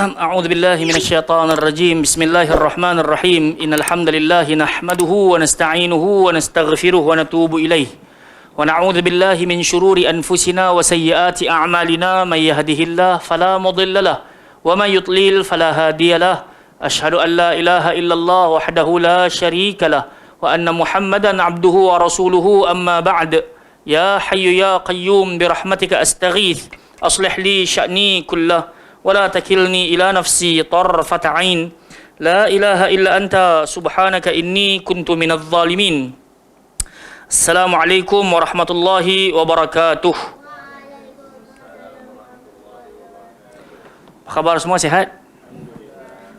أعوذ بالله من الشيطان الرجيم بسم الله الرحمن الرحيم إن الحمد لله نحمده ونستعينه ونستغفره ونتوب إليه ونعوذ بالله من شرور أنفسنا وسيئات أعمالنا من يهده الله فلا مضل له ومن يضلل فلا هادي له أشهد أن لا إله إلا الله وحده لا شريك له وأن محمدا عبده ورسوله أما بعد يا حي يا قيوم برحمتك أستغيث أصلح لي شأني كله ولا تكلني إلى نفسي طرفة عين لا إله إلا أنت سبحانك إني كنت من الظالمين السلام عليكم ورحمة الله وبركاته. Khabar semua sihat?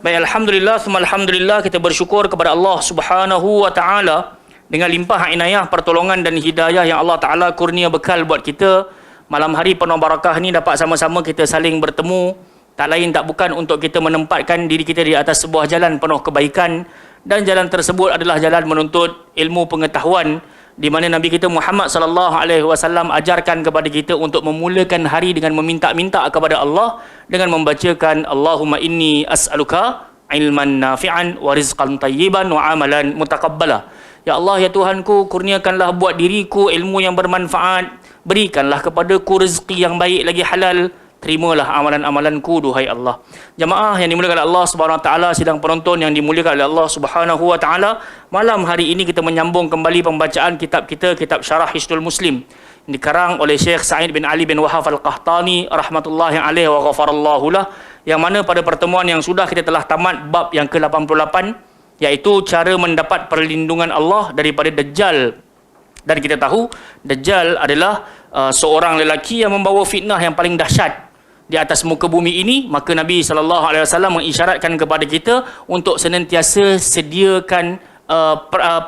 Baik, alhamdulillah, alhamdulillah, kita bersyukur kepada Allah Subhanahu wa taala dengan limpah inayah, pertolongan dan hidayah yang Allah taala kurnia bekal buat kita. Malam hari penuh barakah ni dapat sama-sama kita saling bertemu, tak lain tak bukan untuk kita menempatkan diri kita di atas sebuah jalan penuh kebaikan, dan jalan tersebut adalah jalan menuntut ilmu pengetahuan, di mana Nabi kita Muhammad sallallahu alaihi wasallam ajarkan kepada kita untuk memulakan hari dengan meminta-minta kepada Allah dengan membacakan Allahumma inni as'aluka ilman nafi'an wa rizqan tayyiban wa amalan mutaqabbala. Ya Allah, ya Tuhanku, kurniakanlah buat diriku ilmu yang bermanfaat, berikanlah kepadaku rezeki yang baik lagi halal, terimalah amalan-amalanku, duhai Allah. Jamaah yang dimuliakan oleh Allah Subhanahu wa taala, sidang penonton yang dimuliakan oleh Allah Subhanahu wa taala, malam hari ini kita menyambung kembali pembacaan kitab kita, kitab Syarah Hisnul Muslim, yang dikarang oleh Syekh Sa'id bin Ali bin Wahab Al-Qahtani rahmatullahi alaihi wa ghafarallahu lah, yang mana pada pertemuan yang sudah kita telah tamat bab yang ke-88, iaitu cara mendapat perlindungan Allah daripada Dajjal. Dan kita tahu Dajjal adalah seorang lelaki yang membawa fitnah yang paling dahsyat di atas muka bumi ini. Maka Nabi SAW mengisyaratkan kepada kita untuk senantiasa sediakan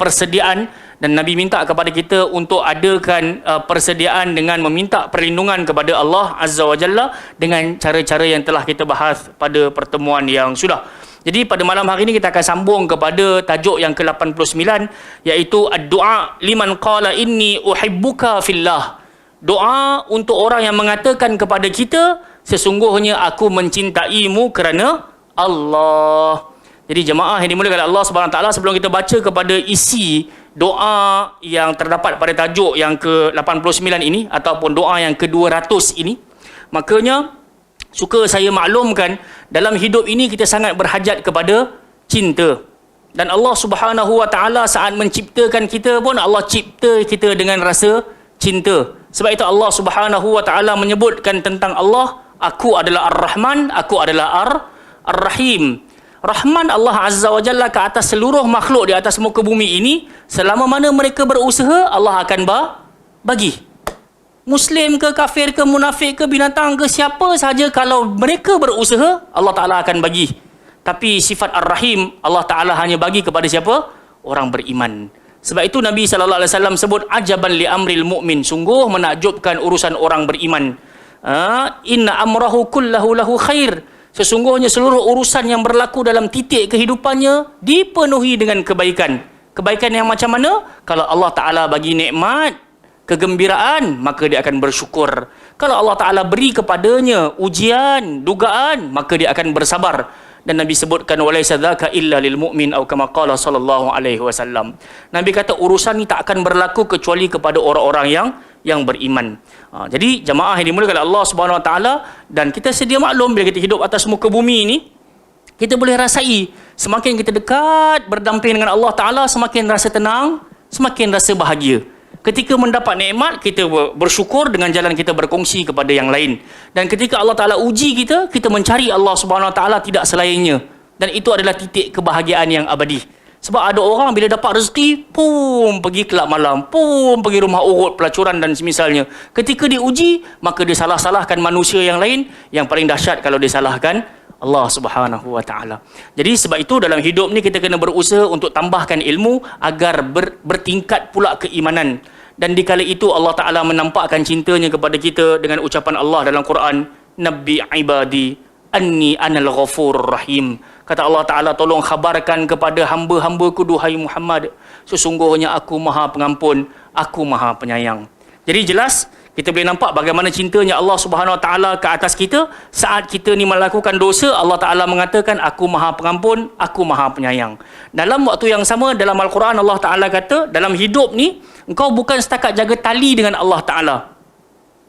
persediaan, dan Nabi minta kepada kita untuk adakan persediaan dengan meminta perlindungan kepada Allah Azza wa Jalla dengan cara-cara yang telah kita bahas pada pertemuan yang sudah. Jadi pada malam hari ini kita akan sambung kepada tajuk yang ke-89, iaitu ad-du'a liman qala inni uhibbuka fillah. Doa untuk orang yang mengatakan kepada kita, sesungguhnya aku mencintaimu kerana Allah. Jadi jemaah yang dimuliakan oleh Allah Subhanahu wa taala, sebelum kita baca kepada isi doa yang terdapat pada tajuk yang ke-89 ini ataupun doa yang ke-200 ini, makanya suka saya maklumkan, dalam hidup ini kita sangat berhajat kepada cinta. Dan Allah Subhanahu wa taala saat menciptakan kita pun Allah cipta kita dengan rasa cinta. Sebab itu Allah Subhanahu wa taala menyebutkan tentang Allah, aku adalah Ar-Rahman, aku adalah Ar-Rahim. Rahman Allah Azza wa Jalla ke atas seluruh makhluk di atas muka bumi ini. Selama mana mereka berusaha, Allah akan bagi. Muslim ke, kafir ke, munafik ke, binatang ke, siapa sahaja, kalau mereka berusaha, Allah Ta'ala akan bagi. Tapi sifat Ar-Rahim, Allah Ta'ala hanya bagi kepada siapa? Orang beriman. Sebab itu Nabi SAW sebut, ajaban li amril mu'min, sungguh menakjubkan urusan orang beriman. Inna amrahu kullahu lahu khair, sesungguhnya seluruh urusan yang berlaku dalam titik kehidupannya dipenuhi dengan kebaikan. Kebaikan yang macam mana? Kalau Allah Ta'ala bagi nikmat, kegembiraan, maka dia akan bersyukur. Kalau Allah Ta'ala beri kepadanya ujian, dugaan, maka dia akan bersabar. Dan Nabi sebutkan, walaysa dzaka illa lil mu'min, atau kama qala sallallahu alaihi wasallam. Nabi kata urusan ni tak akan berlaku kecuali kepada orang-orang yang beriman. Jadi jemaah yang dimuliakan oleh Allah Subhanahu wa taala, dan kita sedia maklum bila kita hidup atas muka bumi ini, kita boleh rasai semakin kita dekat berdamping dengan Allah Ta'ala, semakin rasa tenang, semakin rasa bahagia. Ketika mendapat nikmat, kita bersyukur dengan jalan kita berkongsi kepada yang lain. Dan ketika Allah Ta'ala uji kita, kita mencari Allah Subhanahu Wa Ta'ala tidak selainnya. Dan itu adalah titik kebahagiaan yang abadi. Sebab ada orang bila dapat rezeki, pergi kelab malam, pergi rumah urut, pelacuran dan semisalnya. Ketika diuji, maka dia salah-salahkan manusia yang lain. Yang paling dahsyat kalau dia salahkan Allah Subhanahu wa taala. Jadi sebab itu dalam hidup ni kita kena berusaha untuk tambahkan ilmu agar bertingkat pula keimanan. Dan di kala itu Allah Taala menampakkan cintanya kepada kita dengan ucapan Allah dalam Quran, Nabbi ibadi anni anal ghafurur rahim. Kata Allah Taala, tolong khabarkan kepada hamba-hambaku duhai Muhammad, sesungguhnya aku Maha Pengampun, aku Maha Penyayang. Jadi jelas Kita boleh nampak bagaimana cintanya Allah Subhanahu Wa Taala ke atas kita. Saat kita ni melakukan dosa, Allah Taala mengatakan, aku Maha Pengampun, aku Maha Penyayang. Dalam waktu yang sama, dalam Al-Quran Allah Taala kata, dalam hidup ni engkau bukan setakat jaga tali dengan Allah Taala,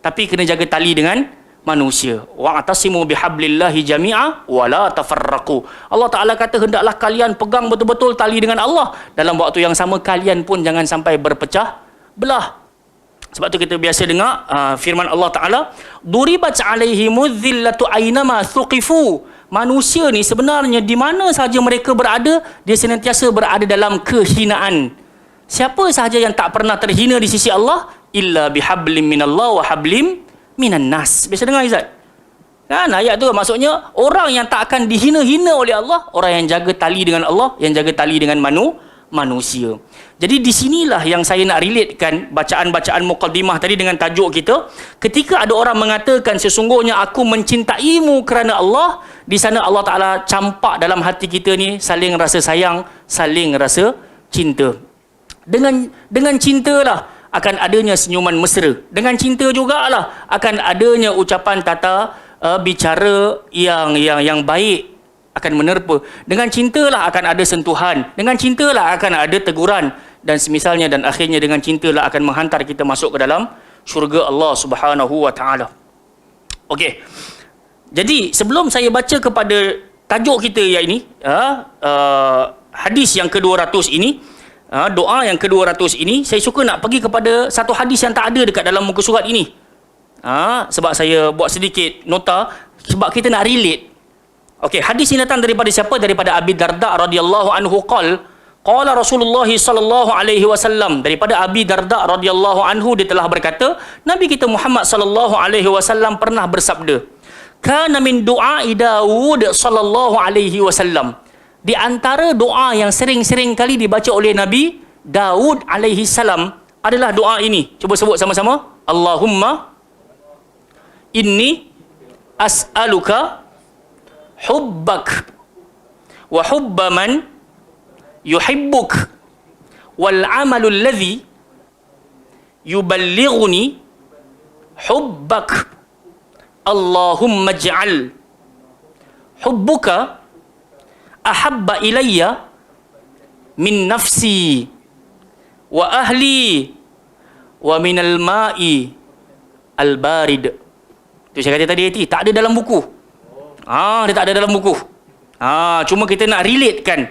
tapi kena jaga tali dengan manusia. Wa'tasimu bihablillahi jami'a wa la tafarraqu. Allah Taala kata, hendaklah kalian pegang betul-betul tali dengan Allah. Dalam waktu yang sama, kalian pun jangan sampai berpecah belah. Sebab tu kita biasa dengar firman Allah Ta'ala, duribat alaihimudz zillatu aynama thuqifu. Manusia ni sebenarnya di mana sahaja mereka berada, dia senantiasa berada dalam kehinaan. Siapa sahaja yang tak pernah terhina di sisi Allah? Illa bihablim minallah wa hablim minan nas. Biasa dengar Izzat? Kan ayat tu maksudnya orang yang tak akan dihina-hina oleh Allah, orang yang jaga tali dengan Allah, yang jaga tali dengan manusia. Jadi di sinilah yang saya nak relatekan bacaan-bacaan muqaddimah tadi dengan tajuk kita. Ketika ada orang mengatakan sesungguhnya aku mencintaimu kerana Allah, di sana Allah Ta'ala campak dalam hati kita ni saling rasa sayang, saling rasa cinta. Dengan cintalah akan adanya senyuman mesra. Dengan cinta jugalah akan adanya ucapan tata bicara yang baik akan menerpa. Dengan cintalah akan ada sentuhan. Dengan cintalah akan ada teguran dan semisalnya, dan akhirnya dengan cintalah akan menghantar kita masuk ke dalam syurga Allah Subhanahu Wa Taala. Okey. Jadi sebelum saya baca kepada tajuk kita yang ini, hadis yang ke-200 ini, doa yang ke-200 ini, saya suka nak pergi kepada satu hadis yang tak ada dekat dalam muka surat ini. Sebab saya buat sedikit nota, sebab kita nak relate. Okey, hadis ini datang daripada siapa? Daripada Abi Darda radhiyallahu anhu qala Rasulullah sallallahu alaihi wasallam. Daripada Abi Darda radhiyallahu anhu, dia telah berkata, Nabi kita Muhammad sallallahu alaihi wasallam pernah bersabda, kana min du'a Daud sallallahu alaihi wasallam. Di antara doa yang sering-sering kali dibaca oleh Nabi Daud alaihi salam adalah doa ini. Cuba sebut sama-sama. Allahumma inni as'aluka hubbak wa hubba man yuhibbuk wal amalu alladhi yuballighuni hubbak. Allahumma ij'al hubbuka ahabba ilayya min nafsi wa ahli wa minal ma'i al-barid. Tu saya kata tadi, tak ada dalam buku. Dia tak ada dalam buku. Cuma kita nak relate kan.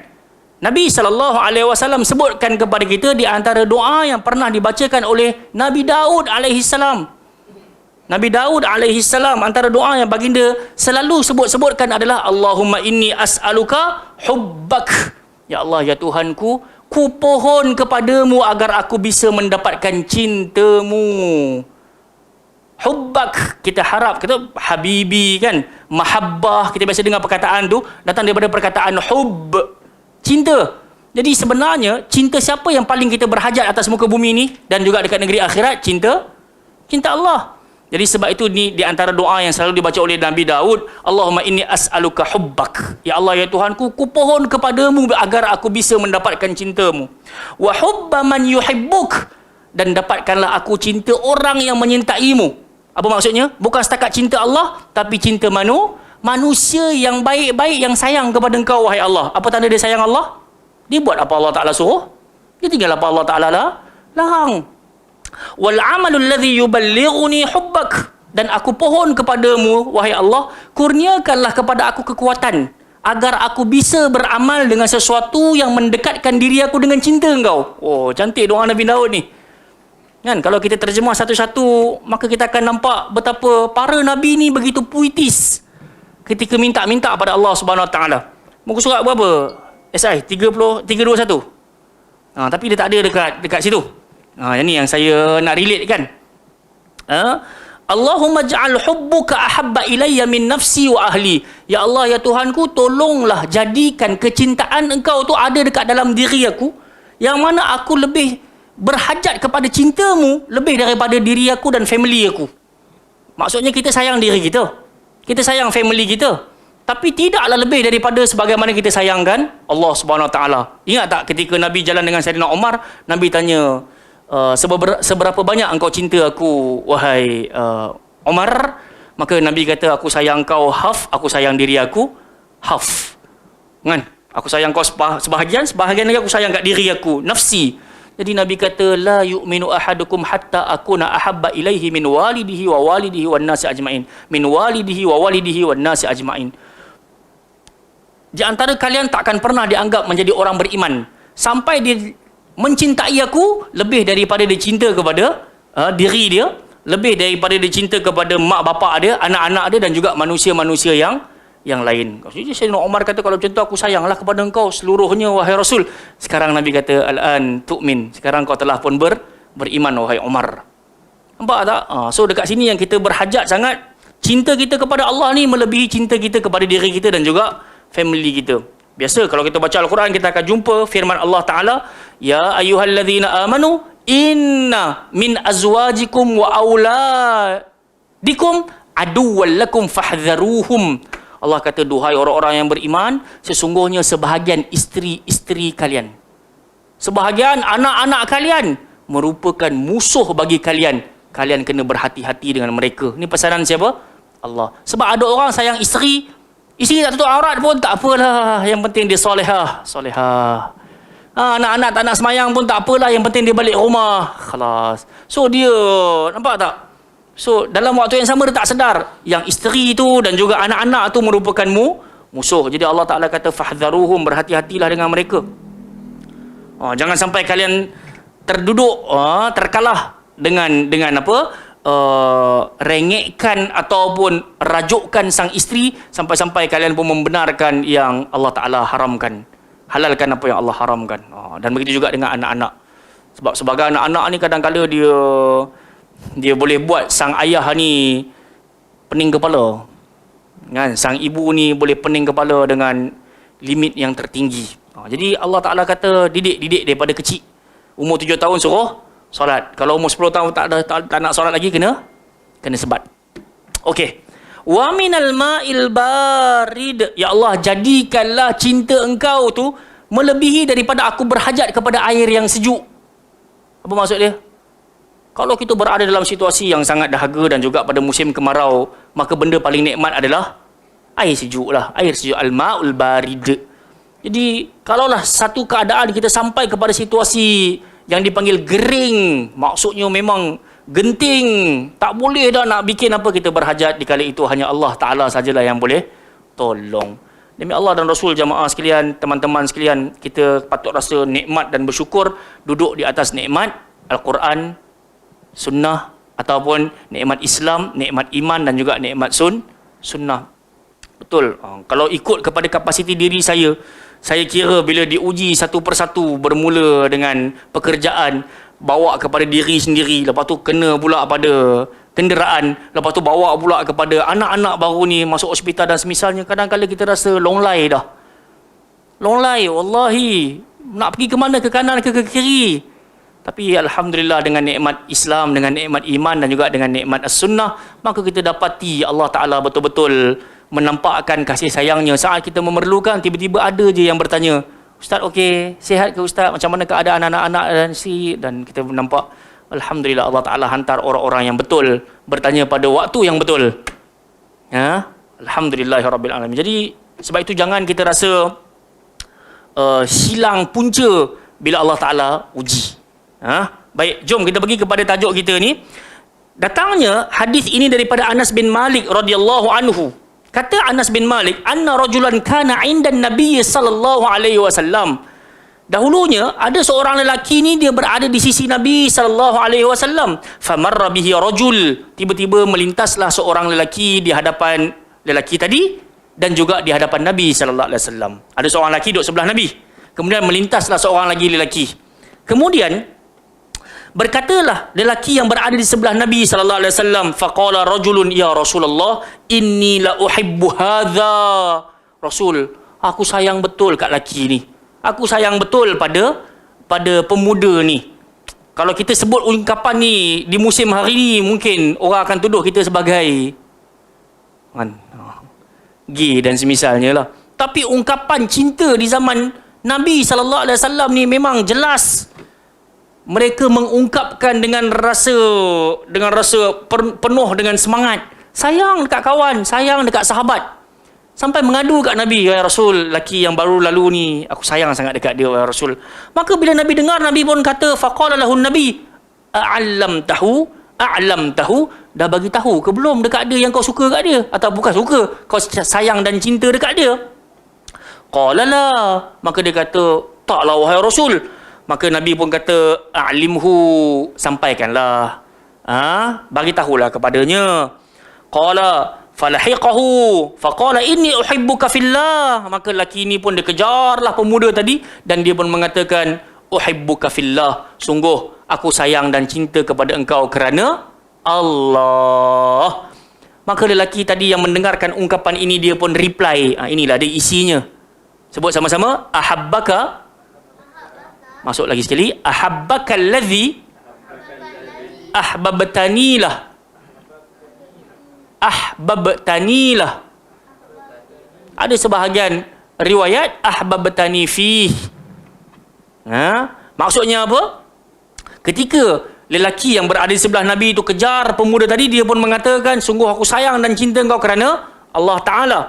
Nabi SAW sebutkan kepada kita di antara doa yang pernah dibacakan oleh Nabi Daud alaihissalam. Nabi Daud alaihissalam, antara doa yang baginda selalu sebut-sebutkan adalah Allahumma inni as'aluka hubbak. Ya Allah, ya Tuhanku, ku pohon kepadamu agar aku bisa mendapatkan cintamu. Hubbak, kita harap, kita habibi kan, mahabbah, kita biasa dengar perkataan tu datang daripada perkataan hubb, cinta. Jadi sebenarnya cinta siapa yang paling kita berhajat atas muka bumi ni dan juga dekat negeri akhirat? Cinta Allah. Jadi sebab itu ni di antara doa yang selalu dibaca oleh Nabi Daud, Allahumma inni as'aluka hubbak. Ya Allah, ya Tuhanku, ku pohon kepadamu agar aku bisa mendapatkan cintamu. Wa hubba man yuhibbuk, dan dapatkanlah aku cinta orang yang menyintaimu. Apa maksudnya? Bukan setakat cinta Allah, tapi cinta manusia yang baik-baik, yang sayang kepada engkau, wahai Allah. Apa tanda dia sayang Allah? Dia buat apa Allah Ta'ala suruh, dia tinggal apa Allah Ta'ala larang. Wal amalul ladzi yuballighuni hubbak, dan aku pohon kepadamu, wahai Allah, kurniakanlah kepada aku kekuatan agar aku bisa beramal dengan sesuatu yang mendekatkan diri aku dengan cinta engkau. Oh, cantik doa Nabi Daud ni. Kan, kalau kita terjemah satu-satu, maka kita akan nampak betapa para nabi ni begitu puitis ketika minta-minta pada Allah Subhanahu Wa Taala. Muka surat berapa? SI 321. Tapi dia tak ada dekat situ. Yang ni yang saya nak relate kan. Allahumma ja'al hubbuka ahabba ilayya min nafsi wa ahli. Ya Allah, ya Tuhanku, tolonglah jadikan kecintaan engkau tu ada dekat dalam diri aku, yang mana aku lebih berhajat kepada cintamu lebih daripada diri aku dan family aku. Maksudnya kita sayang diri kita, kita sayang family kita, tapi tidaklah lebih daripada sebagaimana kita sayangkan Allah Subhanahu Wa Taala. Ingat tak ketika Nabi jalan dengan Saidina Umar, Nabi tanya, seberapa banyak engkau cinta aku, wahai Umar? Maka Nabi kata, aku sayang kau half, aku sayang diri aku half. Kan? Aku sayang kau sebahagian lagi aku sayang kat diri aku, nafsi. Jadi Nabi kata, la yu'minu ahadukum hatta akuna ahabba ilaihi min walidihi wa walidihi wan nasi ajma'in. Min walidihi wa walidihi wan nasi ajma'in. Di antara kalian takkan pernah dianggap menjadi orang beriman sampai dia mencintai aku lebih daripada dia cinta kepada diri dia, lebih daripada dia cinta kepada mak bapak dia, anak-anak dia dan juga manusia-manusia yang lain. Jadi Sayyidina Umar kata, kalau macam tu aku sayanglah kepada engkau seluruhnya wahai Rasul. Sekarang Nabi kata, al-an tu'min. Sekarang kau telah pun beriman wahai Umar. Nampak tak? So dekat sini yang kita berhajat sangat, cinta kita kepada Allah ni melebihi cinta kita kepada diri kita dan juga family kita. Biasa kalau kita baca Al-Quran, kita akan jumpa firman Allah Ta'ala, ya ayyuhalladzina amanu inna min azwajikum wa auladikum aduwwan lakum fahdharuhum. Allah kata, duhai orang-orang yang beriman, sesungguhnya sebahagian isteri-isteri kalian, sebahagian anak-anak kalian merupakan musuh bagi kalian. Kalian kena berhati-hati dengan mereka. Ini pesanan siapa? Allah. Sebab ada orang sayang isteri tak tutup aurat pun tak apalah, yang penting dia solehah. Anak-anak tak nak semayang pun tak apalah, yang penting dia balik rumah. Khalas. So dia, nampak tak? So dalam waktu yang sama dia tak sedar yang isteri tu dan juga anak-anak tu merupakan musuh. Jadi Allah Ta'ala kata, fahdharuhum, berhati-hatilah dengan mereka. Jangan sampai kalian terduduk, terkalah dengan apa? Rengekkan ataupun rajukkan sang isteri sampai-sampai kalian pun membenarkan yang Allah Ta'ala haramkan, halalkan apa yang Allah haramkan. Dan begitu juga dengan anak-anak. Sebab sebagai anak-anak ni kadang-kadang dia boleh buat sang ayah ni pening kepala, kan? Sang ibu ni boleh pening kepala dengan limit yang tertinggi. Jadi Allah Ta'ala kata, didik daripada kecil. Umur 7 tahun suruh solat. Kalau umur 10 tahun tak nak solat lagi, kena sebat. Okey. Wa minal ma'il barid. Ya Allah, jadikanlah cinta engkau tu melebihi daripada aku berhajat kepada air yang sejuk. Apa maksud dia? Kalau kita berada dalam situasi yang sangat dahaga dan juga pada musim kemarau, maka benda paling nikmat adalah air sejuk lah. Air sejuk, al-ma'ul barid. Jadi, kalaulah satu keadaan kita sampai kepada situasi yang dipanggil gering, maksudnya memang genting, tak boleh dah nak bikin apa, kita berhajat di kala itu hanya Allah Ta'ala sajalah yang boleh tolong. Demi Allah dan Rasul, jamaah sekalian, teman-teman sekalian, kita patut rasa nikmat dan bersyukur duduk di atas nikmat Al-Quran, sunnah, ataupun nikmat Islam, nikmat iman dan juga nikmat sunnah. Betul. Kalau ikut kepada kapasiti diri saya kira bila diuji satu persatu, bermula dengan pekerjaan, bawa kepada diri sendiri, lepas tu kena pula pada kenderaan, lepas tu bawa pula kepada anak-anak baru ni masuk hospital dan semisalnya, kadang-kadang kita rasa longlai dah. Longlai, wallahi. Nak pergi ke mana, ke kanan ke kiri. Tapi Alhamdulillah dengan nikmat Islam, dengan nikmat iman dan juga dengan nikmat as-sunnah, maka kita dapati Allah Ta'ala betul-betul menampakkan kasih sayangnya. Saat kita memerlukan, tiba-tiba ada je yang bertanya, Ustaz okey, sihat ke Ustaz? Macam mana keadaan anak-anak dan kita nampak Alhamdulillah Allah Ta'ala hantar orang-orang yang betul bertanya pada waktu yang betul. Alhamdulillahirrabbilalamin. Jadi sebab itu jangan kita rasa hilang punca bila Allah Ta'ala uji. Baik, jom kita pergi kepada tajuk kita ni. Datangnya hadis ini daripada Anas bin Malik radhiyallahu anhu. Kata Anas bin Malik, anna rajulan kana 'indan Nabiy sallallahu alaihi wasallam. Dahulunya ada seorang lelaki ni, dia berada di sisi Nabi sallallahu alaihi wasallam. Famarra bihi rajul. Tiba-tiba melintaslah seorang lelaki di hadapan lelaki tadi dan juga di hadapan Nabi sallallahu alaihi wasallam. Ada seorang lelaki duduk sebelah Nabi. Kemudian melintaslah seorang lagi lelaki. Kemudian berkatalah lelaki yang berada di sebelah Nabi sallallahu alaihi wasallam, faqala rajulun ya Rasulullah inni la uhibbu hadza. Rasul, aku sayang betul kat lelaki ni. Aku sayang betul pada pemuda ni. Kalau kita sebut ungkapan ni di musim hari ni, mungkin orang akan tuduh kita sebagai gay dan semisalnya lah. Tapi ungkapan cinta di zaman Nabi sallallahu alaihi wasallam ni memang jelas. mereka mengungkapkan dengan rasa penuh dengan semangat, sayang dekat kawan, sayang dekat sahabat. Sampai mengadu kat Nabi, ya Rasul, laki yang baru lalu ni, aku sayang sangat dekat dia, ya Rasul. Maka bila Nabi dengar, Nabi pun kata, faqala lahun Nabi, a'lam tahu, dah bagi tahu ke belum dekat dia yang kau suka kat dia? Atau bukan suka, kau sayang dan cinta dekat dia? Qala la, maka dia kata, taklah wahai Rasul. Maka Nabi pun kata, a'limhu, sampaikanlah. Bagi tahulah kepadanya. Qala falahiqahu faqala inni uhibbuka fillah. Maka lelaki ini pun dia kejarlah pemuda tadi dan dia pun mengatakan, uhibbuka fillah, sungguh aku sayang dan cinta kepada engkau kerana Allah. Maka lelaki tadi yang mendengarkan ungkapan ini, dia pun reply. Inilah dia isinya. Sebut sama-sama, ahabbaka. Masuk lagi sekali, ahabbaka alladhi ahbabtanilah. Ahbabtanilah. Ada sebahagian riwayat ahbabtani fih. Maksudnya apa? Ketika lelaki yang berada di sebelah Nabi itu kejar pemuda tadi, dia pun mengatakan, sungguh aku sayang dan cinta engkau kerana Allah Ta'ala.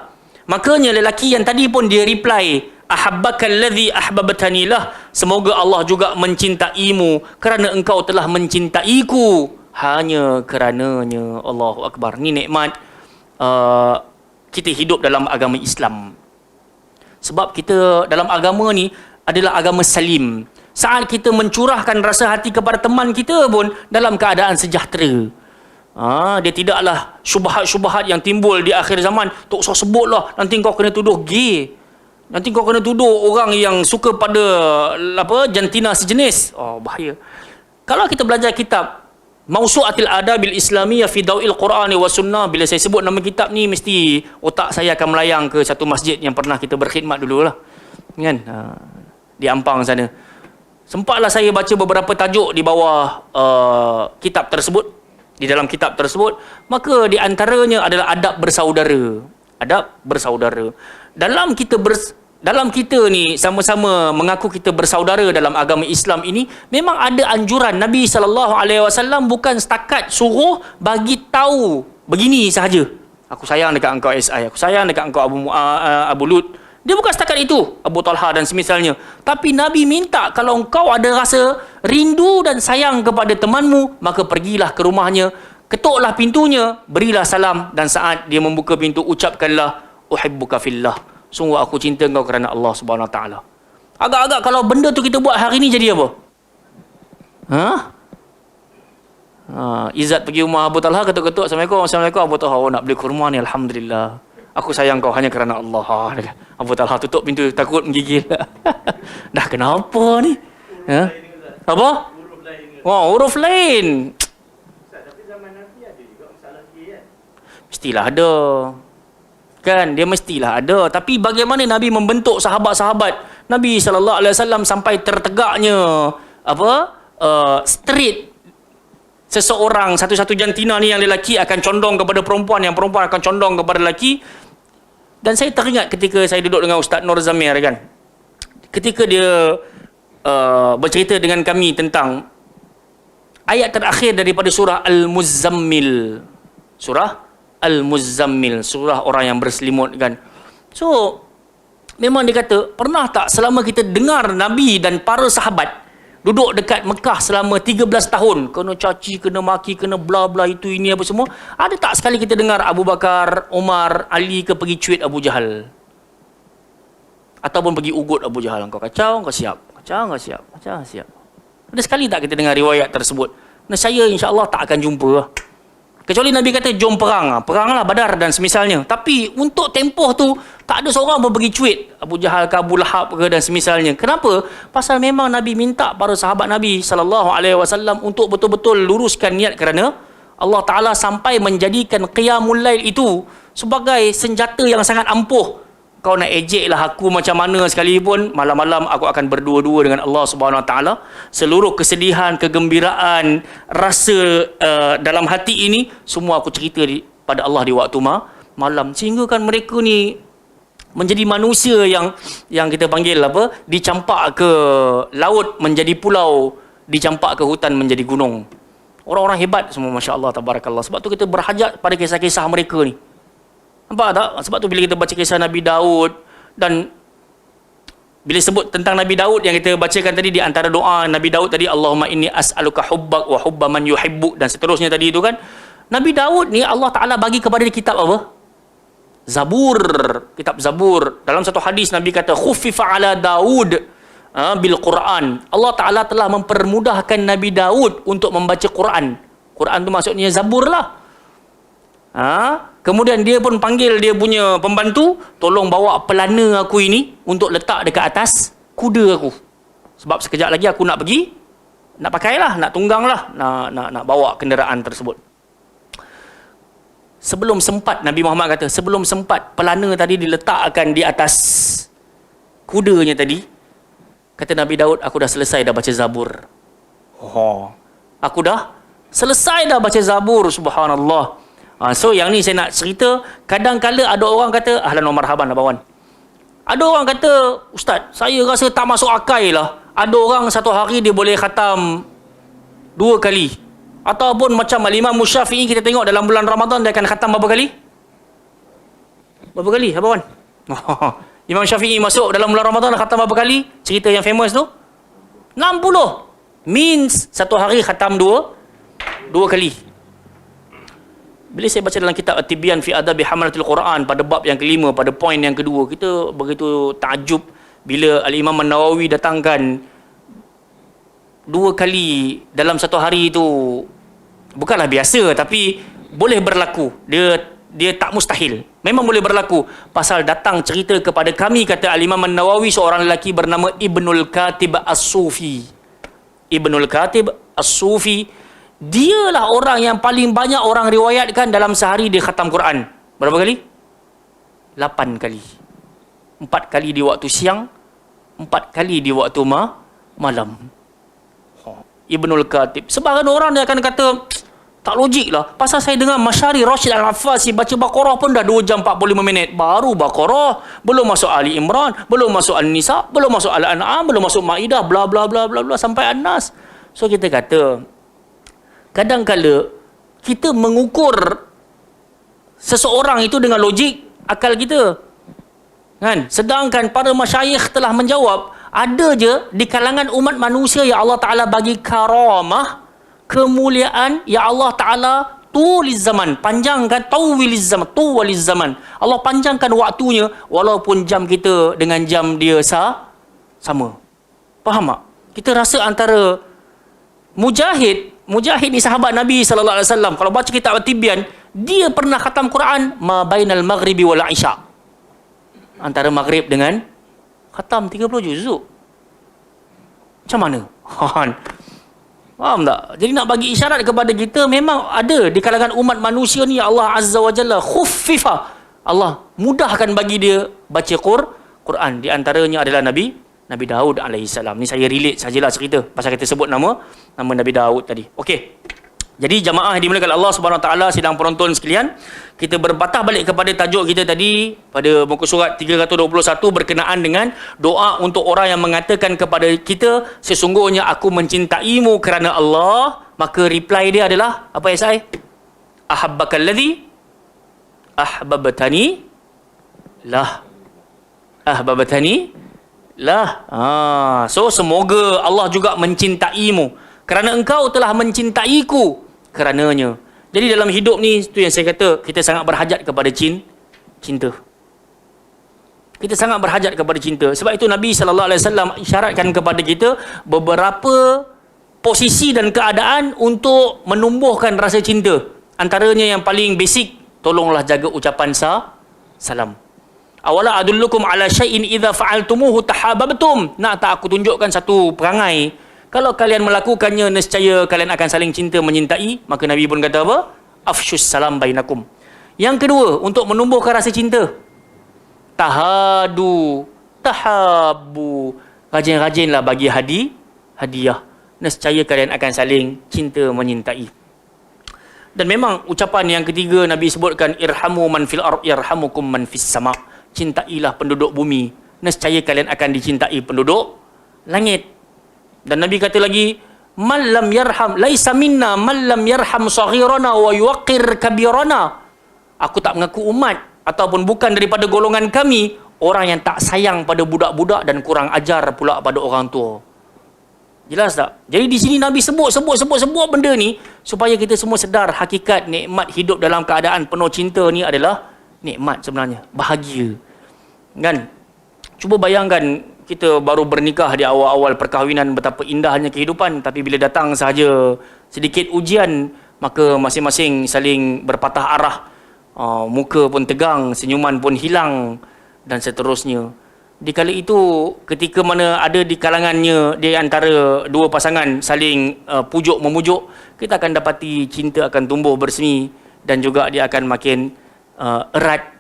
Makanya lelaki yang tadi pun dia reply, ahabbaka alladhi ahbabtanilah, semoga Allah juga mencintaimu kerana engkau telah mencintaiku. Hanya kerananya. Allahu Akbar. Ni nikmat kita hidup dalam agama Islam. Sebab kita dalam agama ni adalah agama salim. Saat kita mencurahkan rasa hati kepada teman kita pun dalam keadaan sejahtera. Dia tidaklah syubhat-syubhat yang timbul di akhir zaman. Tak usah sebutlah, nanti kau kena tuduh gay. Nanti kau kena tuduh orang yang suka pada jantina sejenis. Bahaya. Kalau kita belajar kitab Mawsu'atil Adabil Islamiyah fi Daw'il Qur'ani wa Sunnah, bila saya sebut nama kitab ni, mesti otak saya akan melayang ke satu masjid yang pernah kita berkhidmat dululah. Kan? Di Ampang sana. Sempatlah saya baca beberapa tajuk di bawah kitab tersebut, di dalam kitab tersebut. Maka di antaranya adalah adab bersaudara. Adab bersaudara. Dalam kita ni sama-sama mengaku kita bersaudara dalam agama Islam ini, memang ada anjuran Nabi SAW bukan setakat suruh bagi tahu begini sahaja. Aku sayang dekat engkau SI, aku sayang dekat engkau Abu Lut. Dia bukan setakat itu, Abu Talha dan semisalnya. Tapi Nabi minta kalau engkau ada rasa rindu dan sayang kepada temanmu, maka pergilah ke rumahnya, ketuklah pintunya, berilah salam, dan saat dia membuka pintu, ucapkanlah uhibbuka fillah, sungguh aku cinta engkau kerana Allah Subhanahu Wa Taala. Agak-agak kalau benda tu kita buat hari ni jadi apa? Izzat pergi rumah Abu Talha, ketuk-ketuk, Assalamualaikum Abu Talha, nak beli kurma ni, alhamdulillah. Aku sayang kau hanya kerana Allah. Abu Talha tutup pintu, takut menggigil. Dah kenapa ni? Apa? Huruf lain. Tapi zaman Nabi ada juga masalah gay kan? Mestilah ada. Kan, dia mestilah ada. Tapi bagaimana Nabi membentuk sahabat-sahabat Nabi SAW sampai tertegaknya straight seseorang, satu-satu jantina ni, yang lelaki akan condong kepada perempuan, yang perempuan akan condong kepada lelaki. Dan saya teringat ketika saya duduk dengan Ustaz Nur Zamir kan, ketika dia bercerita dengan kami tentang ayat terakhir daripada surah Al-Muzammil. Surah Al-Muzammil, surah orang yang berselimut kan. So memang dia kata, pernah tak selama kita dengar Nabi dan para sahabat duduk dekat Mekah selama 13 tahun, kena caci, kena maki, kena bla bla itu ini apa semua, ada tak sekali kita dengar Abu Bakar, Umar, Ali ke pergi cuit Abu Jahal, ataupun pergi ugut Abu Jahal? Kau kacau, kau siap. Kacau, kau siap. Kacau, siap. Ada sekali tak kita dengar riwayat tersebut? Saya insya-Allah tak akan jumpa. Kecuali Nabi kata jom perang. Peranglah Badar dan semisalnya. Tapi untuk tempoh tu tak ada seorang pun pergi cuit Abu Jahal ke Abu Lahab ke dan semisalnya. Kenapa? Pasal memang Nabi minta para sahabat Nabi SAW untuk betul-betul luruskan niat kerana Allah Ta'ala, sampai menjadikan qiyamul lail itu sebagai senjata yang sangat ampuh. Kau nak ejeklah aku macam mana sekalipun, malam-malam aku akan berdua-dua dengan Allah Subhanahu Wa Taala. Seluruh kesedihan, kegembiraan, rasa dalam hati ini semua aku cerita pada Allah di waktu malam. Sehingga kan mereka ni menjadi manusia yang kita panggil dicampak ke laut menjadi pulau, dicampak ke hutan menjadi gunung. Orang-orang hebat semua, Masya Allah, tabarakallah. Sebab tu kita berhajat pada kisah-kisah mereka ni. Nampak tak? Sebab tu bila kita baca kisah Nabi Daud, dan bila sebut tentang Nabi Daud yang kita bacakan tadi, di antara doa Nabi Daud tadi, Allahumma inni as'aluka hubbak wa hubba man yuhibbuk, dan seterusnya tadi itu kan. Nabi Daud ni Allah Ta'ala bagi kepada dia kitab apa? Zabur. Kitab Zabur. Dalam satu hadis Nabi kata, khuffifa ala Daud bil Quran. Allah Ta'ala telah mempermudahkan Nabi Daud untuk membaca Quran. Quran tu maksudnya Zabur lah. Kemudian dia pun panggil dia punya pembantu, tolong bawa pelana aku ini untuk letak dekat atas kuda aku. Sebab sekejap lagi aku nak pergi, nak pakailah, nak tungganglah, nak bawa kenderaan tersebut. Sebelum sempat, Nabi Muhammad kata, sebelum sempat pelana tadi diletakkan di atas kudanya tadi, kata Nabi Daud, aku dah selesai dah baca Zabur. Aku dah selesai dah baca Zabur, subhanallah. So yang ni saya nak cerita, kadang-kala ada orang kata, ahlan wa marhaban abawan. Ada orang kata, Ustaz, saya rasa tak masuk akal lah. Ada orang satu hari dia boleh khatam 2 kali. Ataupun macam Imam Syafi'i, kita tengok dalam bulan Ramadan dia akan khatam berapa kali? Berapa kali abawan? Imam Syafi'i masuk dalam bulan Ramadan khatam berapa kali? Cerita yang famous tu 60. Means satu hari khatam 2 kali. Bila saya baca dalam kitab At-Tibyan fi Adabi Hamalatil Quran pada bab yang kelima, pada poin yang kedua, kita begitu takjub bila Al-Imam An-Nawawi datangkan 2 kali dalam satu hari itu. Bukanlah biasa, tapi boleh berlaku. Dia tak mustahil. Memang boleh berlaku. Pasal datang cerita kepada kami, kata Al-Imam An-Nawawi, seorang lelaki bernama Ibnul Katib As-Sufi. Ibnul Katib As-Sufi, dialah orang yang paling banyak orang riwayatkan dalam sehari dia khatam Quran. Berapa kali? 8 kali. 4 kali di waktu siang, 4 kali di waktu malam. Ibnul Katib. Sebahagian orang dia akan kata, tak logik lah. Pasal saya dengar Masyari Rashid Al-Affasi baca Baqarah pun dah 2 jam 45 minit. Baru Baqarah, belum masuk Ali Imran, belum masuk An-Nisa, belum masuk Al-An'am, belum masuk Ma'idah, bla bla bla bla bla sampai An-Nas. So kita kata, kadang-kala kita mengukur seseorang itu dengan logik akal kita. Kan? Sedangkan para masyayikh telah menjawab, ada je di kalangan umat manusia yang Allah Ta'ala bagi karamah, kemuliaan, yang Allah Ta'ala tuliz zaman, panjangkan, tawiliz zaman. Allah panjangkan waktunya walaupun jam kita dengan jam dia sama. Faham tak? Kita rasa antara Mujahid ni sahabat Nabi sallallahu alaihi wasallam. Kalau baca kitab At-Tibyan, dia pernah khatam Quran ma bainal maghribi wal isya. Antara maghrib dengan khatam 30 juzuk. Macam mana? Faham tak? Jadi nak bagi isyarat kepada kita, memang ada di kalangan umat manusia ni Allah Azza wa Jalla khuffifa. Allah mudahkan bagi dia baca Quran. Di antaranya adalah Nabi Daud alaihissalam. Ni saya relate sajalah cerita pasal kita sebut nama Nabi Daud tadi. Okey. Jadi jamaah dimuliakan Allah Subhanahu Wa Taala, sidang penonton sekalian, kita berpatah balik kepada tajuk kita tadi pada muka surat 321 berkenaan dengan doa untuk orang yang mengatakan kepada kita, sesungguhnya aku mencintaimu kerana Allah. Maka reply dia adalah apa ya saya? Ahabbakalladzi ahbabtani lah. Ahbabtani lah. So semoga Allah juga mencintaimu kerana engkau telah mencintaiku kerananya. Jadi dalam hidup ni, itu yang saya kata, kita sangat berhajat kepada cinta. Kita sangat berhajat kepada cinta. Sebab itu Nabi SAW isyaratkan kepada kita beberapa posisi dan keadaan untuk menumbuhkan rasa cinta. Antaranya yang paling basic, tolonglah jaga ucapan salam. Awala adullukum ala syai'in idza fa'altumuhu tahabbtum. Nak tak aku tunjukkan satu perangai, kalau kalian melakukannya nescaya kalian akan saling cinta menyintai. Maka Nabi pun kata apa? Afsyus salam bainakum. Yang kedua, untuk menumbuhkan rasa cinta, tahabbu. Rajin-rajinlah bagi hadiah. Nescaya kalian akan saling cinta menyintai. Dan memang ucapan yang ketiga Nabi sebutkan, irhamu man fil ard yarhamukum man fis sama. Cintailah penduduk bumi, nescaya kalian akan dicintai penduduk langit. Dan Nabi kata lagi, man lam yarham, laisa minna man lam yarham saghirana wa yuqir kabirana. Aku tak mengaku umat ataupun bukan daripada golongan kami orang yang tak sayang pada budak-budak dan kurang ajar pula pada orang tua. Jelas tak? Jadi di sini Nabi sebut benda ni supaya kita semua sedar hakikat nikmat hidup dalam keadaan penuh cinta ni adalah nikmat sebenarnya, bahagia. Kan? Cuba bayangkan kita baru bernikah di awal-awal perkahwinan, betapa indahnya kehidupan, tapi bila datang sahaja sedikit ujian, maka masing-masing saling berpatah arah. Muka pun tegang, senyuman pun hilang dan seterusnya. Di kala itu, ketika mana ada di kalangannya, di antara dua pasangan saling pujuk memujuk, kita akan dapati cinta akan tumbuh bersemi dan juga dia akan makin erat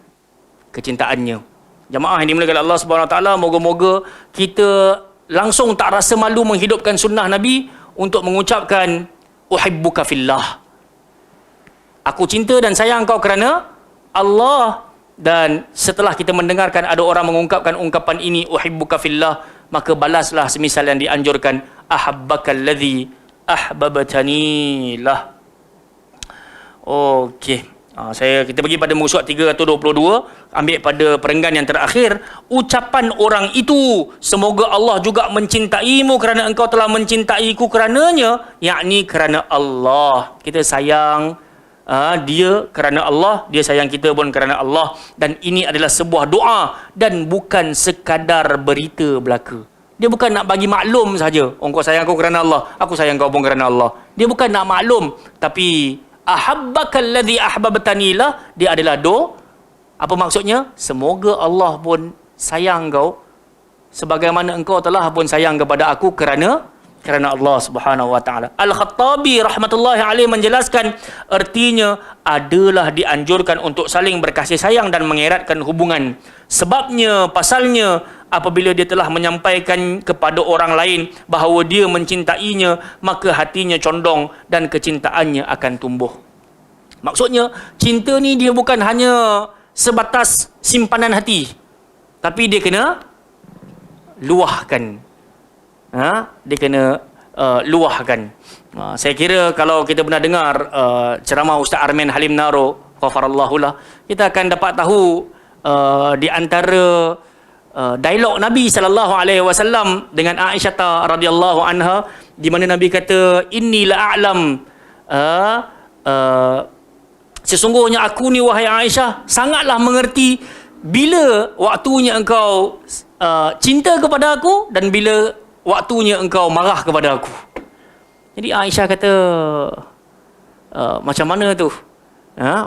kecintaannya. Jamaah yang dimuliakan Allah Subhanahu Wa Taala, moga-moga kita langsung tak rasa malu menghidupkan sunnah Nabi untuk mengucapkan uhibbuka fillah. Aku cinta dan sayang kau kerana Allah. Dan setelah kita mendengarkan ada orang mengungkapkan ungkapan ini, uhibbuka fillah, maka balaslah semisal yang dianjurkan, ahabbakal ladzi ahbabtani lah. Okey. Kita pergi pada muka surat 322, ambil pada perenggan yang terakhir, ucapan orang itu, semoga Allah juga mencintaimu kerana engkau telah mencintaiku kerananya, yakni kerana Allah. Kita sayang dia kerana Allah, dia sayang kita pun kerana Allah, dan ini adalah sebuah doa dan bukan sekadar berita belaka. Dia bukan nak bagi maklum saja, kau sayang aku kerana Allah, aku sayang kau pun kerana Allah. Dia bukan nak maklum, tapi ahabbakal ladzi ahbabtani lah, dia adalah apa maksudnya? Semoga Allah pun sayang kau sebagaimana engkau telah pun sayang kepada aku kerana Allah Subhanahu Wa Taala. Al-Khattabi rahmatullahi alaih menjelaskan, artinya adalah dianjurkan untuk saling berkasih sayang dan mengeratkan hubungan. Sebabnya, pasalnya, apabila dia telah menyampaikan kepada orang lain bahawa dia mencintainya, maka hatinya condong dan kecintaannya akan tumbuh. Maksudnya, cinta ni dia bukan hanya sebatas simpanan hati, tapi dia kena luahkan. Dia kena luahkan. Saya kira kalau kita pernah dengar ceramah Ustaz Armin Halim Naro, ghafarallahu lah, kita akan dapat tahu di antara dialog Nabi SAW dengan Aisyah radhiyallahu anha, di mana Nabi kata, inni la a'lam, sesungguhnya aku ni wahai Aisyah sangatlah mengerti bila waktunya engkau cinta kepada aku dan bila waktunya engkau marah kepada aku. Jadi Aisyah kata, macam mana tu?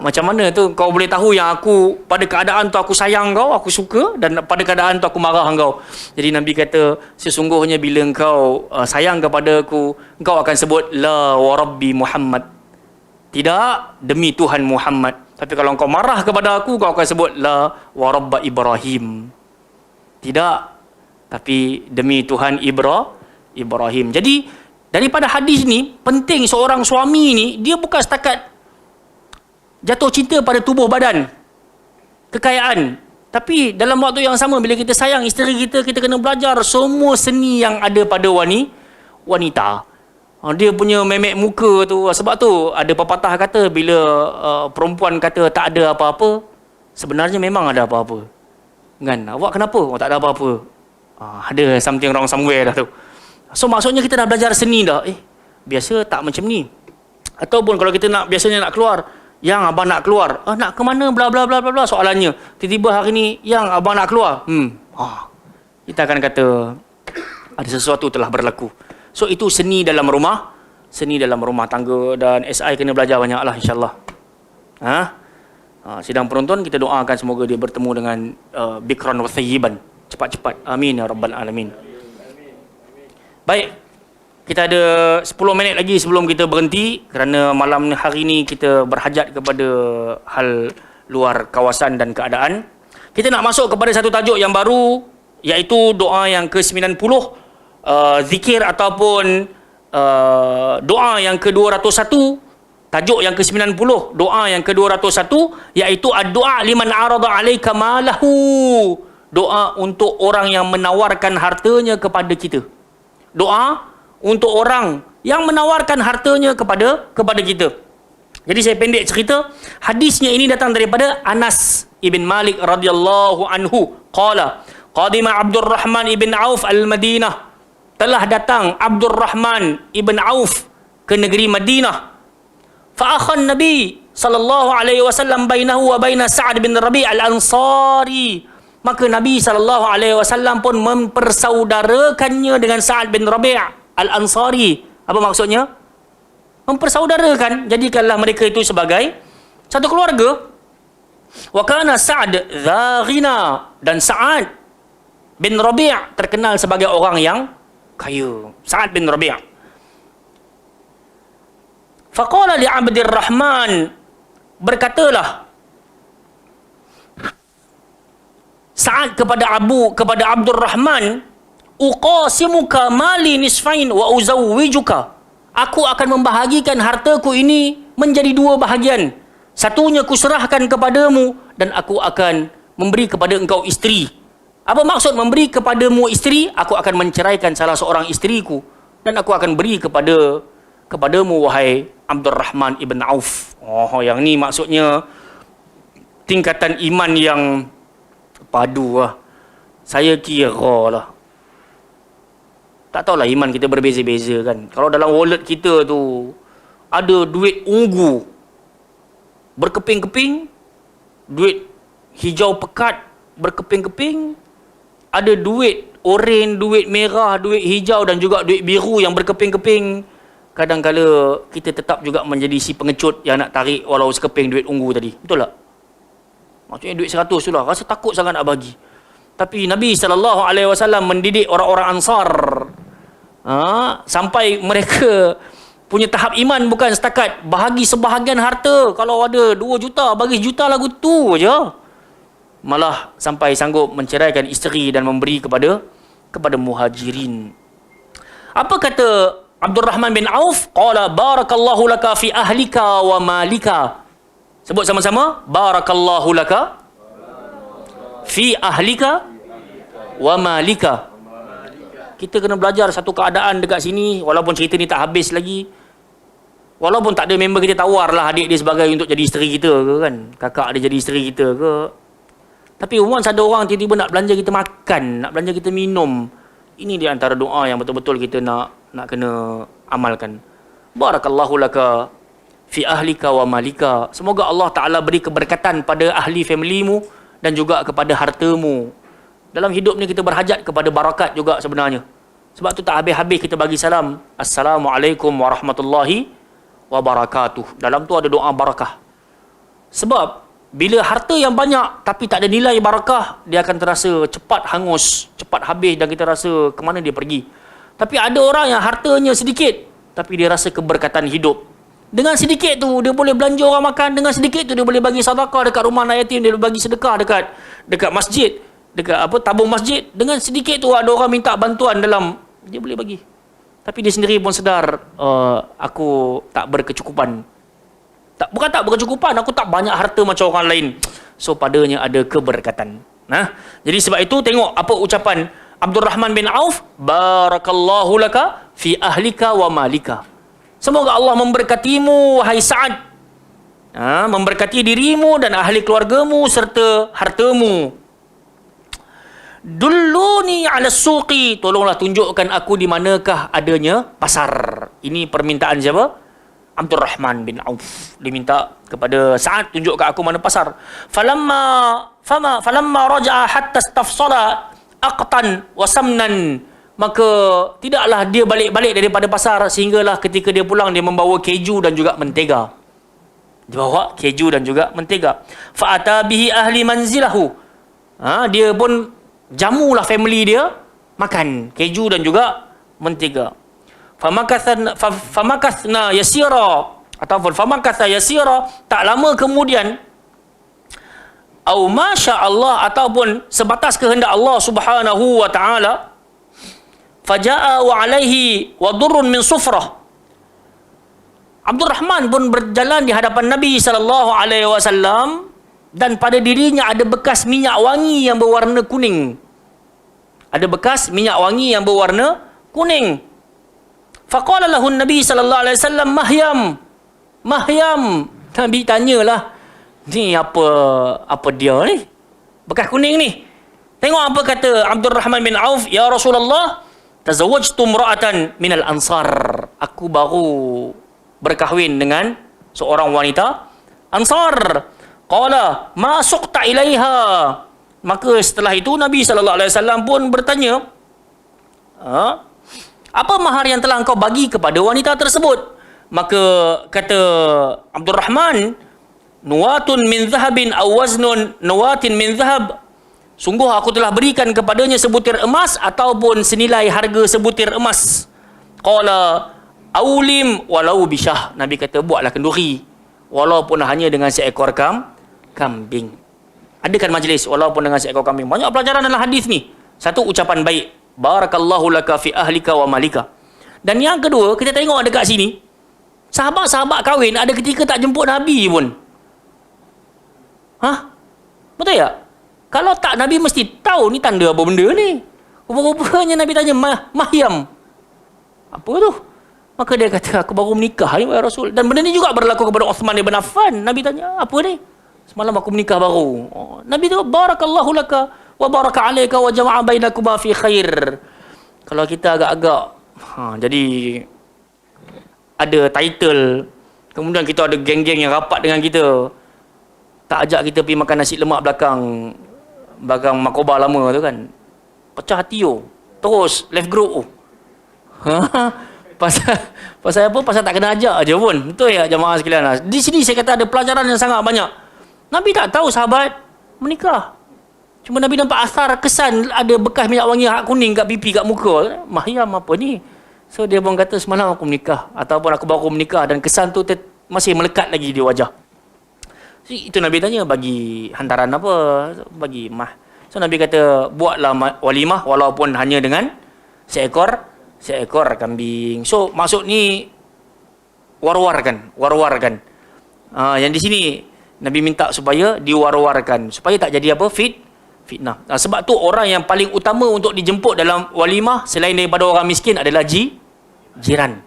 Macam mana tu kau boleh tahu yang aku pada keadaan tu aku sayang kau, aku suka, dan pada keadaan tu aku marah kau? Jadi Nabi kata, sesungguhnya bila engkau sayang kepada aku, engkau akan sebut la wa rabbi Muhammad, tidak demi Tuhan Muhammad. Tapi kalau engkau marah kepada aku, kau akan sebut la wa rabba Ibrahim, tidak tapi demi Tuhan Ibrahim. Jadi daripada hadis ni, penting seorang suami ni, dia bukan setakat jatuh cinta pada tubuh badan, kekayaan, tapi dalam waktu yang sama bila kita sayang isteri kita, kita kena belajar semua seni yang ada pada wanita. Dia punya memek muka tu. Sebab tu ada pepatah kata, bila perempuan kata tak ada apa-apa, sebenarnya memang ada apa-apa. Kan? Awak kenapa? Tak ada apa-apa. Ada something wrong somewhere dah tu. So maksudnya kita dah belajar seni dah. Biasa tak macam ni. Ataupun kalau kita biasanya nak keluar, yang abang nak keluar, nak ke mana, bla bla bla bla, soalannya tiba-tiba hari ni yang abang nak keluar, kita akan kata ada sesuatu telah berlaku. So itu seni dalam rumah tangga, dan SI kena belajar banyak lah, insyaAllah. Sidang penonton, kita doakan semoga dia bertemu dengan bikran wa thayyiban cepat-cepat. Amin ya rabbal alamin. Baik, kita ada 10 minit lagi sebelum kita berhenti, kerana malam hari ni kita berhajat kepada hal luar kawasan dan keadaan. Kita nak masuk kepada satu tajuk yang baru, iaitu doa yang ke-90, zikir ataupun doa yang ke-201. Tajuk yang ke-90, doa yang ke-201, iaitu ad-du'a liman arada 'alaika malahu. Doa untuk orang yang menawarkan hartanya kepada kita. Doa untuk orang yang menawarkan hartanya kepada kita. Jadi saya pendek cerita, hadisnya ini datang daripada Anas ibn Malik radhiyallahu anhu. Qala, qadima Abdurrahman ibn Auf al-Madinah. Telah datang Abdurrahman ibn Auf ke negeri Madinah. Fa akhan Nabi sallallahu alaihi wasallam bainahu wa baina Sa'ad bin Rabi' al-Ansari. Maka Nabi sallallahu alaihi wasallam pun mempersaudarakannya dengan Sa'ad bin Rabi' al-Ansari. Apa maksudnya? Mempersaudarakan, jadikanlah mereka itu sebagai satu keluarga. Wa kana Sa'ad dha ghina, dan Sa'ad bin Rabi' terkenal sebagai orang yang kaya. Sa'ad bin Rabi'. Faqala li Abdurrahman, berkatalah Sa'ad kepada Abdurrahman, uqasimuka mali nisfain wa uzawwijuka. Aku akan membahagikan hartaku ini menjadi dua bahagian. Satunya kuserahkan kepadamu dan aku akan memberi kepada engkau isteri. Apa maksud memberi kepadamu isteri? Aku akan menceraikan salah seorang isteriku dan aku akan beri kepadamu wahai Abdurrahman ibn Auf. Oh, yang ni maksudnya tingkatan iman yang padu lah. Saya kira lah. Tak tahulah iman kita berbeza-beza kan. Kalau dalam wallet kita tu ada duit ungu berkeping-keping, duit hijau pekat berkeping-keping, ada duit oranye, duit merah, duit hijau dan juga duit biru yang berkeping-keping, kadang-kala kita tetap juga menjadi si pengecut yang nak tarik walau sekeping duit ungu tadi. Betul tak? Maksudnya duit 100 tu lah. Rasa takut sangat nak bagi. Tapi Nabi SAW mendidik orang-orang Ansar. Sampai mereka punya tahap iman bukan setakat bahagi sebahagian harta. Kalau ada 2 juta, bagi juta lagu tu je. Malah sampai sanggup menceraikan isteri dan memberi kepada muhajirin. Apa kata Abdurrahman bin Auf? Qala barakallahu laka fi ahlika wa malika. Sebut sama-sama. Barakallahu laka fi ahlika wa malika. Kita kena belajar satu keadaan dekat sini, walaupun cerita ni tak habis lagi. Walaupun tak ada member kita tawar lah adik dia sebagai untuk jadi isteri kita ke kan. Kakak dia jadi isteri kita ke. Tapi once ada orang tiba-tiba nak belanja kita makan, nak belanja kita minum. Ini di antara doa yang betul-betul kita nak kena amalkan. Barakallahu laka fi ahlika wa malika. Semoga Allah Ta'ala beri keberkatan pada ahli familymu dan juga kepada hartamu. Dalam hidup ni kita berhajat kepada barakat juga sebenarnya. Sebab tu tak habis-habis kita bagi salam. Assalamualaikum warahmatullahi wabarakatuh. Dalam tu ada doa barakah. Sebab bila harta yang banyak tapi tak ada nilai barakah, dia akan terasa cepat hangus, cepat habis dan kita rasa ke mana dia pergi. Tapi ada orang yang hartanya sedikit tapi dia rasa keberkatan hidup. Dengan sedikit tu dia boleh belanja orang makan, dengan sedikit tu dia boleh bagi sedekah dekat rumah anak yatim, dia boleh bagi sedekah dekat masjid, dekat tabung masjid. Dengan sedikit tu ada orang minta bantuan dalam, dia boleh bagi. Tapi dia sendiri pun sedar, aku tak berkecukupan. Bukan tak berkecukupan, aku tak banyak harta macam orang lain. So padanya ada keberkatan. Jadi sebab itu tengok apa ucapan Abdurrahman bin Auf, barakallahu laka fi ahlika wa malika. Semoga Allah memberkatimu wahai Sa'ad. Memberkati dirimu dan ahli keluargamu serta hartamu. Dulluni ala suqi, tolonglah tunjukkan aku di manakah adanya pasar. Ini permintaan siapa? Abdurrahman bin Auf. Dia minta kepada Sa'ad, tunjukkan aku mana pasar. Falamma raja'a hatta istafsala aqtan wa samnan. Maka tidaklah dia balik-balik daripada pasar sehinggalah ketika dia pulang dia membawa keju dan juga mentega. Dia bawa keju dan juga mentega. Fa'ata bihi ahli manzilahu. Dia pun jamulah family dia makan keju dan juga mentega. Famakathna yasira, ataupun famakatha yasira, tak lama kemudian, au masya Allah, ataupun sebatas kehendak Allah Subhanahu wa taala, faja'a wa alaihi wadurrun min sufrah. Abdurrahman pun berjalan di hadapan Nabi sallallahu alaihi wasallam dan pada dirinya ada bekas minyak wangi yang berwarna kuning. Ada bekas minyak wangi yang berwarna kuning. Faqala lahu Nabi sallallahu alaihi wasallam, Mahyam. Nabi tanyalah, ni apa dia ni? Bekas kuning ni. Tengok apa kata Abdul Rahman bin Auf, ya Rasulullah, tazawwajtu imra'atan minal ansar. Aku baru berkahwin dengan seorang wanita Ansar. Qala ma suqta ilaiha. Maka setelah itu Nabi sallallahu alaihi wasallam pun bertanya, apa mahar yang telah engkau bagi kepada wanita tersebut? Maka kata Abdul Rahman, nuwatun min zahabin aw waznun nuwatin min zahab. Sungguh aku telah berikan kepadanya sebutir emas ataupun senilai harga sebutir emas. Qala aulim walau bisyah. Nabi kata, buatlah kenduri walaupun hanya dengan seekor kambing. Adakan majlis walaupun dengan seekor kambing. Banyak pelajaran dalam hadis ni. Satu, ucapan baik. Barakallahu laka fi ahlika wa malika. Dan yang kedua, kita tengok dekat sini, sahabat-sahabat kahwin ada ketika tak jemput Nabi pun. Betul tak? Kalau tak, Nabi mesti tahu ni tanda apa benda ni. Rupa-rupanya Nabi tanya, Mahyam, apa tu? Maka dia kata, aku baru menikah ni, ya Rasul. Dan benda ni juga berlaku kepada Uthman ibn Affan. Nabi tanya, apa ni? Semalam aku menikah baru. Nabi tu, barakallahu laka wa baraka alayka wa jama'a bainakuma fi khair. Kalau kita agak-agak jadi ada title, kemudian kita ada geng-geng yang rapat dengan kita, tak ajak kita pergi makan nasi lemak belakang Makoba lama tu kan, pecah hati terus left group pasal apa? Pasal tak kena ajak aja pun. Betul ya jemaah sekalian? Di sini saya kata ada pelajaran yang sangat banyak. Nabi tak tahu sahabat menikah. Cuma Nabi nampak asar kesan ada bekas minyak wangi kuning kat pipi, kat muka. Mahyam apa ni? So dia pun kata, semalam aku menikah, ataupun aku baru menikah, dan kesan tu masih melekat lagi di wajah. So, itu Nabi tanya, bagi hantaran apa? Bagi mah. So Nabi kata, buatlah walimah walaupun hanya dengan seekor kambing. So maksud ni war-warkan. Yang di sini Nabi minta supaya diwar-warkan, supaya tak jadi apa? Fitnah. Sebab tu orang yang paling utama untuk dijemput dalam walimah selain daripada orang miskin adalah jiran.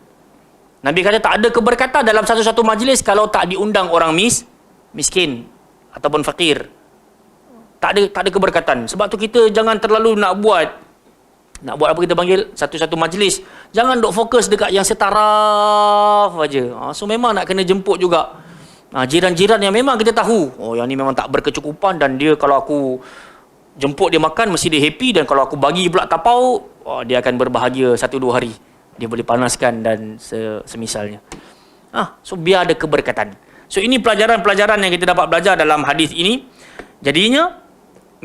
Nabi kata tak ada keberkatan dalam satu-satu majlis kalau tak diundang orang miskin ataupun fakir. Tak ada keberkatan. Sebab tu kita jangan terlalu nak buat apa kita panggil satu-satu majlis. Jangan duk fokus dekat yang setaraf aja. So memang nak kena jemput juga jiran-jiran yang memang kita tahu, yang ni memang tak berkecukupan, dan dia kalau aku jemput dia makan mesti dia happy, dan kalau aku bagi pula tapau, dia akan berbahagia 1-2 hari. Dia boleh panaskan dan semisalnya. So biar ada keberkatan. So ini pelajaran-pelajaran yang kita dapat belajar dalam hadis ini. Jadinya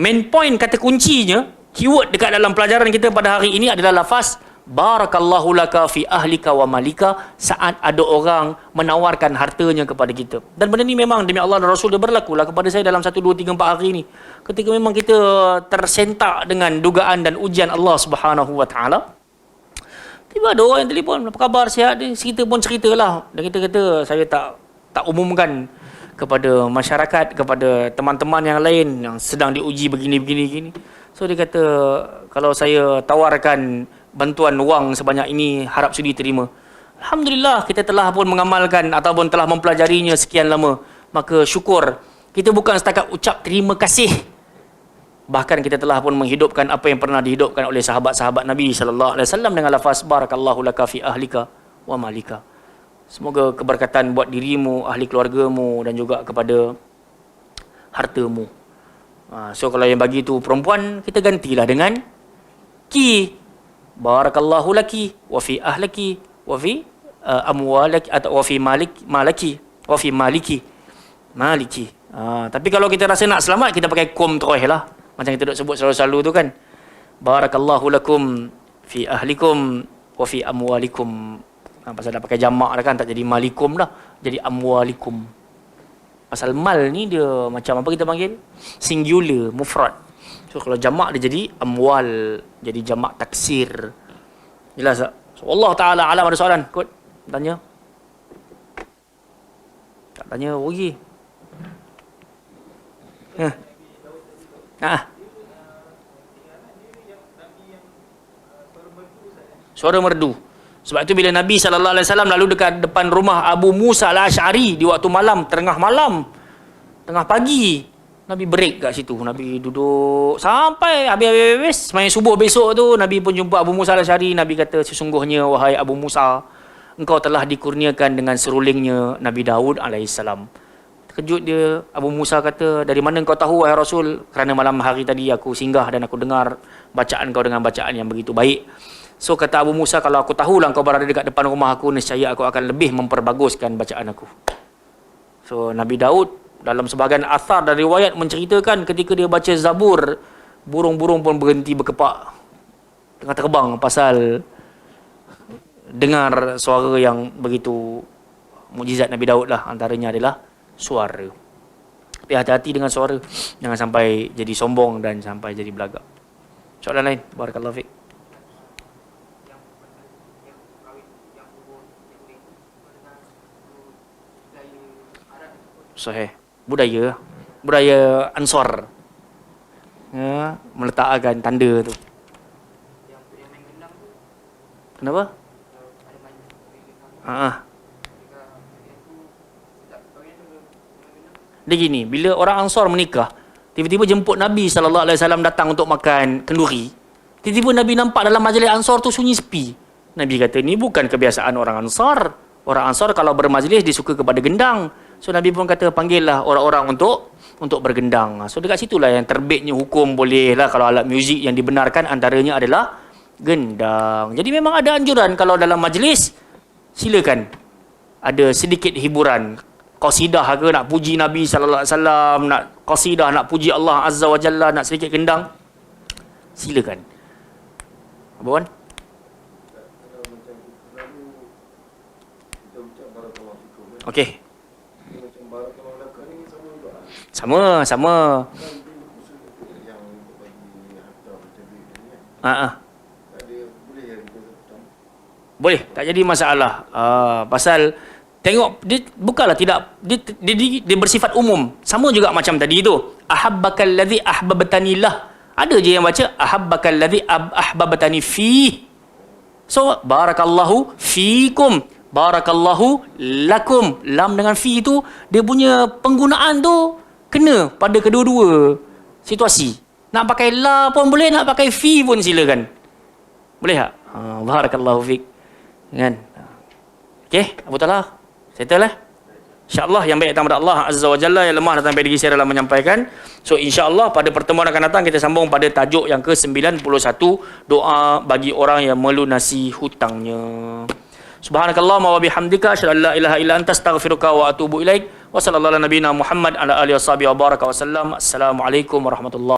main point, kata kuncinya, keyword dekat dalam pelajaran kita pada hari ini adalah lafaz barakallahu laka fi ahlika wa malika, saat ada orang menawarkan hartanya kepada kita. Dan benda ni memang demi Allah dan Rasul dia berlakulah kepada saya dalam 1, 2, 3, 4 hari ni. Ketika memang kita tersentak dengan dugaan dan ujian Allah Subhanahu wa taala, tiba ada orang yang telefon, apa khabar, sihat? Dia ceritalah. Dan kita kata, saya tak umumkan kepada masyarakat, kepada teman-teman yang lain yang sedang diuji begini. So dia kata, kalau saya tawarkan bantuan wang sebanyak ini, harap sudi terima. Alhamdulillah, kita telah pun mengamalkan ataupun telah mempelajarinya sekian lama. Maka syukur, kita bukan setakat ucap terima kasih, bahkan kita telah pun menghidupkan apa yang pernah dihidupkan oleh sahabat-sahabat Nabi sallallahu alaihi wasallam dengan lafaz barakallahu laka fi ahlika wa malika. Semoga keberkatan buat dirimu, ahli keluargamu, dan juga kepada hartamu. So kalau yang bagi tu perempuan, kita gantilah dengan ki. Barakallahu laki wa fi ahlaki wa fi amwalaki atau wa fi malaki wa fi maliki. Tapi kalau kita rasa nak selamat, kita pakai kum terus lah. Macam kita duk sebut selalu-selalu tu kan. Barakallahu lakum fi ahlikum wa fi amwalikum. Pasal dah pakai jamak dah kan, tak jadi malikum dah, jadi amwalikum. Pasal mal ni dia macam apa kita panggil? Singular, mufrad. So kalau jamak dia jadi amwal, jadi jamak taksir. Jelas tak? So Allah Ta'ala alam. Ada soalan? Kot tanya. Tak tanya lagi. Suara merdu. Sebab itu bila Nabi SAW lalu dekat depan rumah Abu Musa al-Ash'ari di waktu malam, tengah malam, tengah pagi, Nabi break kat situ. Nabi duduk sampai habis semain subuh besok tu. Nabi pun jumpa Abu Musa al-Ash'ari. Nabi kata, sesungguhnya wahai Abu Musa, engkau telah dikurniakan dengan serulingnya Nabi Daud alaihissalam. Terkejut dia. Abu Musa kata, dari mana engkau tahu wahai Rasul? Kerana malam hari tadi aku singgah dan aku dengar bacaan kau dengan bacaan yang begitu baik. So kata Abu Musa, kalau aku tahulah kau berada dekat depan rumah aku, nescaya aku akan lebih memperbaguskan bacaan aku. So Nabi Daud dalam sebahagian athar dan riwayat menceritakan ketika dia baca Zabur, burung-burung pun berhenti berkepak tengah terbang pasal dengar suara yang begitu mukjizat Nabi Daud lah. Antaranya adalah suara. Tapi hati-hati dengan suara, jangan sampai jadi sombong dan sampai jadi belagak. Soalan lain? Barakallahu fiik. Sahih. Budaya Ansar. Ya, meletakkan tanda tu. Kenapa? Dia gini, bila orang Ansar menikah, tiba-tiba jemput Nabi SAW datang untuk makan kenduri. Tiba-tiba Nabi nampak dalam majlis Ansar tu sunyi sepi. Nabi kata, ni bukan kebiasaan orang Ansar. Orang Ansar kalau bermajlis dia suka kepada gendang. So Nabi pun kata, panggillah orang-orang untuk bergendang. So dekat situlah yang terbitnya hukum boleh lah kalau alat muzik yang dibenarkan antaranya adalah gendang. Jadi memang ada anjuran kalau dalam majlis, silakan ada sedikit hiburan. Qasidah ke, nak puji Nabi SAW, nak qasidah, nak puji Allah Azza wa Jalla, nak sedikit gendang, silakan. Apa Wan? Okey. Sama. Boleh, tak jadi masalah. Pasal tengok dia bukanlah tidak dia bersifat umum. Sama juga macam tadi tu. Ahabbakal ladzi ahbabtani lah. Ada je yang baca ahabbakal ladzi ahbabtani fi. So barakallahu fikum, barakallahu lakum. Lam dengan fi tu dia punya penggunaan tu kena pada kedua-dua situasi. Nak pakai la pun boleh, nak pakai fi pun silakan. Boleh tak? Barakallahu fik. Kan? Okey, Abu Talha. Settle lah. InsyaAllah yang baik datang daripada Allah Azza wa Jalla, yang lemah datang daripada diri saya dalam menyampaikan. So insyaAllah pada pertemuan akan datang kita sambung pada tajuk yang ke-91, doa bagi orang yang melunasi hutangnya. Subhanakallahumma wa bihamdika asyhadu an la ilaha illa anta astaghfiruka wa atubu ilaik. Wa sallallahu ala nabiyyina Muhammad ala alihi washabihi wa baraka wasallam. Assalamualaikum warahmatullahi